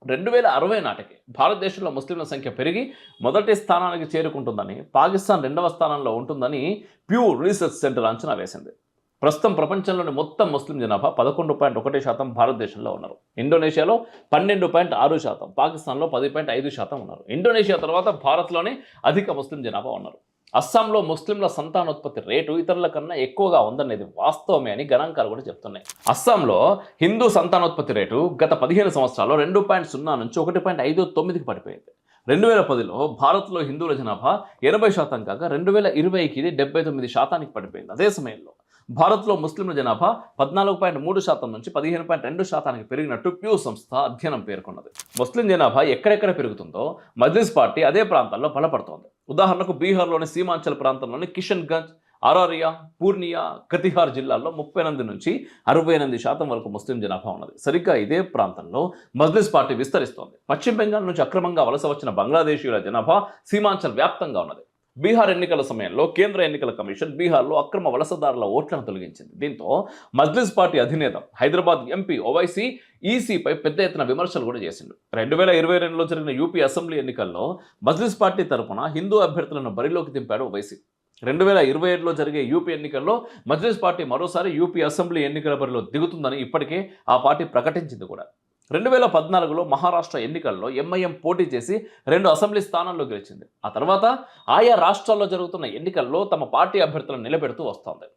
2060 నాటికి భారతదేశంలో ముస్లింల సంఖ్య పెరిగి మొదటి స్థానానికి చేరుకుంటుందని, పాకిస్తాన్ రెండవ స్థానంలో ఉంటుందని ప్యూ రీసెర్చ్ సెంటర్ అంచనా వేసింది. ప్రస్తుతం ప్రపంచంలోని మొత్తం ముస్లిం జనాభా 11.1% భారతదేశంలో ఉన్నారు. ఇండోనేషియాలో 12.6%, పాకిస్తాన్లో 10.5% ఉన్నారు. ఇండోనేషియా తర్వాత భారత్లోనే అధిక ముస్లిం జనాభా ఉన్నారు. అస్సాంలో ముస్లింల సంతానోత్పత్తి రేటు ఇతరుల కన్నా ఎక్కువగా ఉందనేది వాస్తవమే అని గణాంకాలు కూడా చెప్తున్నాయి. అస్సాంలో హిందూ సంతానోత్పత్తి రేటు గత 15 సంవత్సరాల్లో 2.0 నుంచి 1.59కి పడిపోయింది. 2010లో భారత్లో హిందువుల జనాభా 80% కాగా 2020కి ఇది 79%కి పడిపోయింది. అదే సమయంలో భారత్లో ముస్లింల జనాభా 14.3% నుంచి 15.2%కి పెరిగినట్టు ప్యూ సంస్థ అధ్యయనం పేర్కొన్నది. ముస్లిం జనాభా ఎక్కడెక్కడ పెరుగుతుందో మజ్లిస్ పార్టీ అదే ప్రాంతాల్లో బలపడుతోంది. ఉదాహరణకు బీహార్లోని సీమాంచల్ ప్రాంతంలోని కిషన్గంజ్, అరారియా, పూర్నియా, కతిహార్ జిల్లాల్లో 38 నుంచి 68% వరకు ముస్లిం జనాభా ఉన్నది. సరిగ్గా ఇదే ప్రాంతంలో మజ్లిస్ పార్టీ విస్తరిస్తోంది. పశ్చిమ బెంగాల్ నుంచి అక్రమంగా వలస వచ్చిన బంగ్లాదేశీయుల జనాభా సీమాంచల్ వ్యాప్తంగా ఉన్నది. బీహార్ ఎన్నికల సమయంలో కేంద్ర ఎన్నికల కమిషన్ బీహార్లో అక్రమ వలసదారుల ఓట్లను తొలగించింది. దీంతో మజ్లిస్ పార్టీ అధినేత హైదరాబాద్ ఎంపీ ఓవైసీ ఈసీపై పెద్ద ఎత్తున విమర్శలు కూడా చేసిండు. 2022లో జరిగిన యూపీ అసెంబ్లీ ఎన్నికల్లో మజ్లిస్ పార్టీ తరపున హిందూ అభ్యర్థులను బరిలోకి దింపాడు ఓవైసీ. 2027లో జరిగే యూపీ ఎన్నికల్లో మజ్లిస్ పార్టీ మరోసారి యూపీ అసెంబ్లీ ఎన్నికల బరిలో దిగుతుందని ఇప్పటికే ఆ పార్టీ ప్రకటించింది కూడా. 2014లో మహారాష్ట్ర ఎన్నికల్లో ఎంఐఎం పోటీ చేసి 2 అసెంబ్లీ స్థానాల్లో గెలిచింది. ఆ తర్వాత ఆయా రాష్ట్రాల్లో జరుగుతున్న ఎన్నికల్లో తమ పార్టీ అభ్యర్థులను నిలబెడుతూ వస్తోంది.